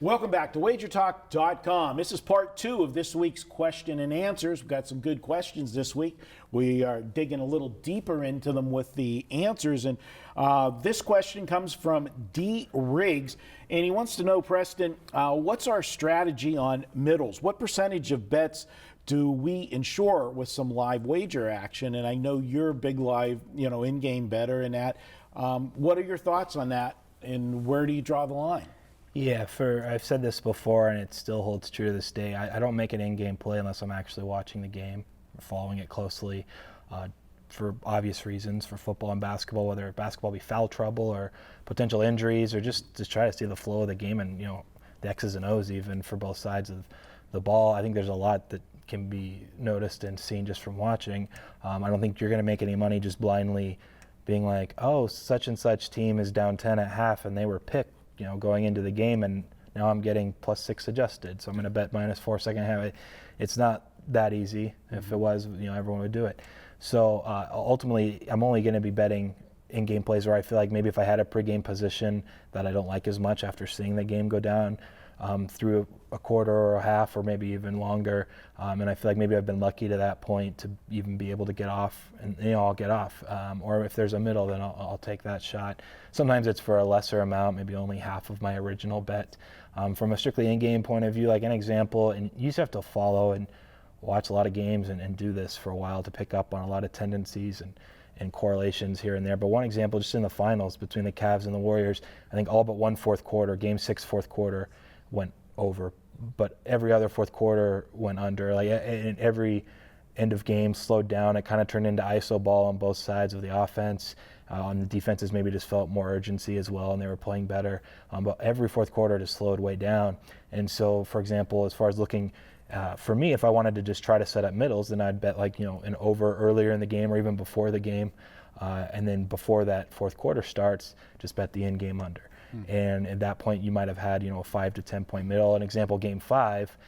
Welcome back to WagerTalk.com. This is part 2 of this week's question and answers. We've got some good questions this week. We are digging a little deeper into them with the answers. And this question comes from D. Riggs, and he wants to know, Preston, what's our strategy on middles? What percentage of bets do we insure with some live wager action? And I know you're a big live, in-game bettor in that. What are your thoughts on that, and where do you draw the line? Yeah, I've said this before, and it still holds true to this day. I don't make an in-game play unless I'm actually watching the game or following it closely for obvious reasons for football and basketball, whether basketball be foul trouble or potential injuries or just to try to see the flow of the game and, the X's and O's even for both sides of the ball. I think there's a lot that can be noticed and seen just from watching. I don't think you're going to make any money just blindly being like, oh, such and such team is down 10 at half and they were picked, going into the game, and now I'm getting +6 adjusted, so I'm going to bet -4 second half. It's not that easy. If it was, everyone would do it. So ultimately, I'm only going to be betting in-game plays where I feel like maybe if I had a pregame position that I don't like as much after seeing the game go down through a quarter or a half or maybe even longer, and I feel like maybe I've been lucky to that point to even be able to get off, and I'll get off. Or if there's a middle, then I'll take that shot. Sometimes it's for a lesser amount, maybe only half of my original bet. From a strictly in-game point of view, like an example, and you just have to follow and watch a lot of games and do this for a while to pick up on a lot of tendencies and correlations here and there. But one example, just in the finals between the Cavs and the Warriors, I think all but one fourth quarter, game 6 fourth quarter, went over, but every other fourth quarter went under. Like in every end of game slowed down. It kind of turned into ISO ball on both sides of the offense. On the defenses, maybe just felt more urgency as well, and they were playing better. But every fourth quarter just slowed way down. And so, for example, as far as looking for me, if I wanted to just try to set up middles, then I'd bet an over earlier in the game or even before the game. And then before that fourth quarter starts, just bet the in-game under. And at that point, you might have had, a 5 to 10 point middle. An example, game 5,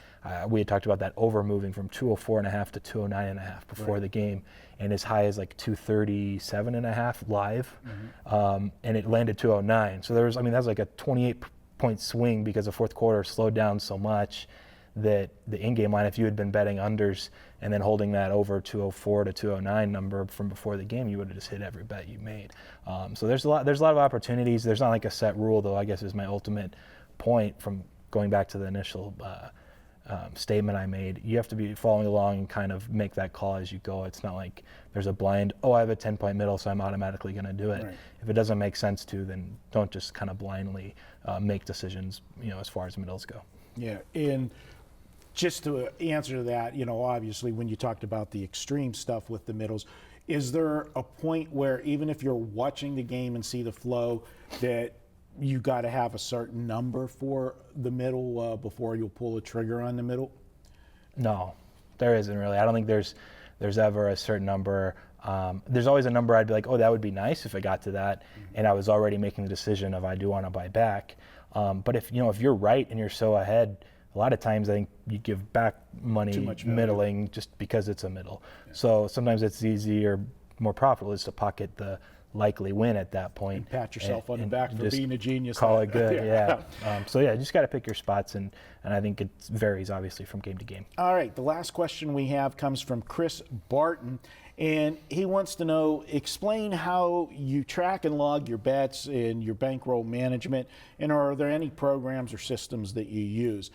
we had talked about that over moving from 204.5 to 209.5 before the game, and as high as like 237.5 live, and it landed 209. So that was like a 28 point swing because the fourth quarter slowed down so much that the in-game line, if you had been betting unders and then holding that over 204 to 209 number from before the game, you would have just hit every bet you made. So there's a lot of opportunities. There's not like a set rule, though, I guess is my ultimate point from going back to the initial statement I made. You have to be following along and kind of make that call as you go. It's not like there's a blind, I have a 10-point middle, so I'm automatically going to do it. Right. If it doesn't make sense to, then don't just kind of blindly make decisions, as far as middles go. Yeah, and just to answer to that, obviously when you talked about the extreme stuff with the middles, is there a point where even if you're watching the game and see the flow that you got to have a certain number for the middle before you'll pull the trigger on the middle? No, there isn't really. I don't think there's ever a certain number. There's always a number I'd be like, that would be nice if I got to that, and I was already making the decision of I do want to buy back. But if you're right and you're so ahead, a lot of times I think you give back money middling just because it's a middle. Yeah. So sometimes it's easier, more profitable is to pocket the likely win at that point. And pat yourself on the back for being a genius. Call it good, yeah. You just got to pick your spots, and I think it varies obviously from game to game. All right, the last question we have comes from Chris Barton, and he wants to know, explain how you track and log your bets and your bankroll management, and are there any programs or systems that you use?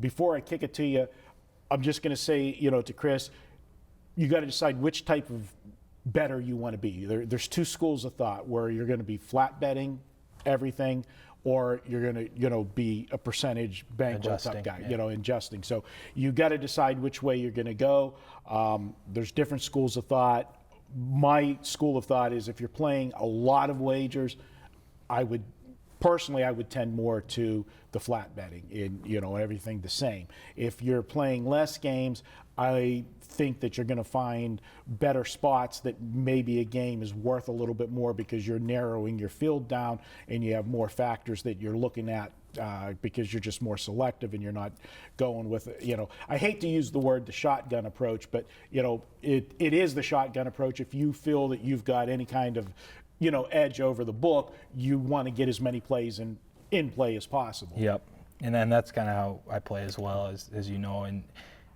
Before I kick it to you, I'm just going to say, to Chris, you got to decide which type of bettor you want to be. There's 2 schools of thought where you're going to be flat betting everything, or you're going to be a percentage bankroll type guy, adjusting. So you got to decide which way you're going to go. There's different schools of thought. My school of thought is if you're playing a lot of wagers, I would tend more to the flat betting in, everything the same. If you're playing less games, I think that you're going to find better spots that maybe a game is worth a little bit more because you're narrowing your field down and you have more factors that you're looking at because you're just more selective and you're not going with, I hate to use the word the shotgun approach, but, it is the shotgun approach. If you feel that you've got any kind of, edge over the book, you want to get as many plays in play as possible. Yep. And then that's kind of how I play as well, as you know.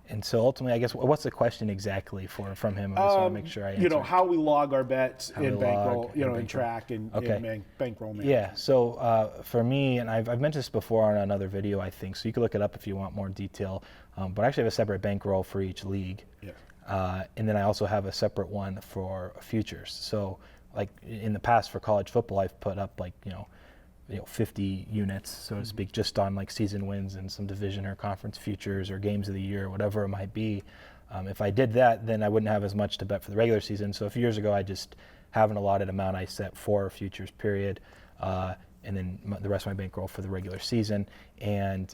And so ultimately, I guess, what's the question exactly from him? I just want to make sure I answer. You know, how we log our bets in bankroll, and and track and bankroll management. Yeah, so for me, and I've mentioned this before on another video, I think, so you can look it up if you want more detail, but I actually have a separate bankroll for each league. Yeah. And then I also have a separate one for futures. So like in the past for college football, I've put up like, 50 units, so to speak, just on like season wins and some division or conference futures or games of the year, whatever it might be. If I did that, then I wouldn't have as much to bet for the regular season. So a few years ago, I just have an allotted amount I set for futures period, and then the rest of my bankroll for the regular season. And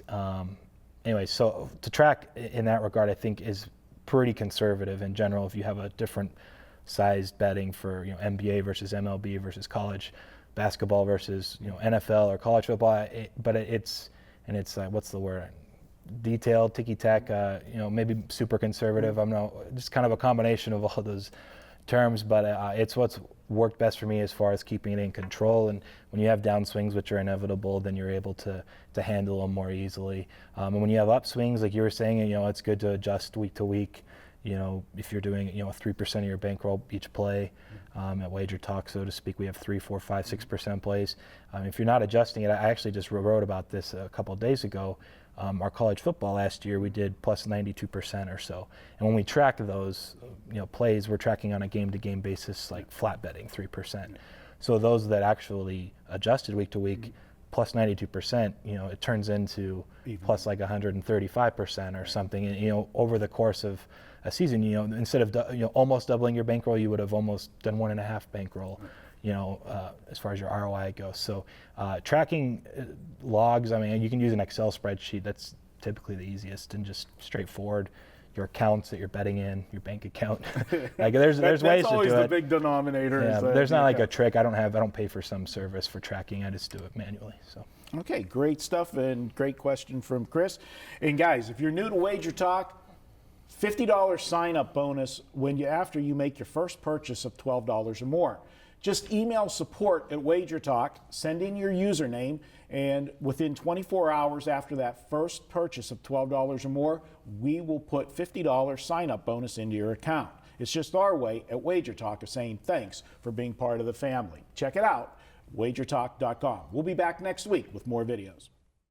anyway, so to track in that regard, I think is pretty conservative in general. If you have a different sized betting for NBA versus MLB versus college basketball versus NFL or college football, but it's what's the word? Detailed, ticky-tack, maybe super conservative. I'm not, just kind of a combination of all those terms, but it's what's worked best for me as far as keeping it in control. And when you have downswings, which are inevitable, then you're able to handle them more easily. And when you have upswings, like you were saying, it's good to adjust week to week. If you're doing 3% of your bankroll each play, at WagerTalk, so to speak, we have 3, 4, 5, 6% plays. If you're not adjusting it, I actually just wrote about this a couple of days ago. Our college football last year, we did plus 92% or so. And when we track those, plays, we're tracking on a game-to-game basis, like flat betting 3%. So those that actually adjusted week to week, plus 92%, it turns into plus like 135% or something. And, over the course of a season, instead of almost doubling your bankroll, you would have almost done 1.5 bankroll. As far as your ROI goes. So tracking logs, I mean, you can use an Excel spreadsheet. That's typically the easiest and just straightforward. Your accounts that you're betting in, your bank account. Like there's ways to do it. That's always the big denominator. Yeah, there's not like a trick. I don't pay for some service for tracking. I just do it manually. So. Okay, great stuff and great question from Chris. And guys, if you're new to WagerTalk, $50 sign-up bonus after you make your first purchase of $12 or more. Just email support@WagerTalk, send in your username, and within 24 hours after that first purchase of $12 or more, we will put $50 sign-up bonus into your account. It's just our way at WagerTalk of saying thanks for being part of the family. Check it out, wagertalk.com. We'll be back next week with more videos.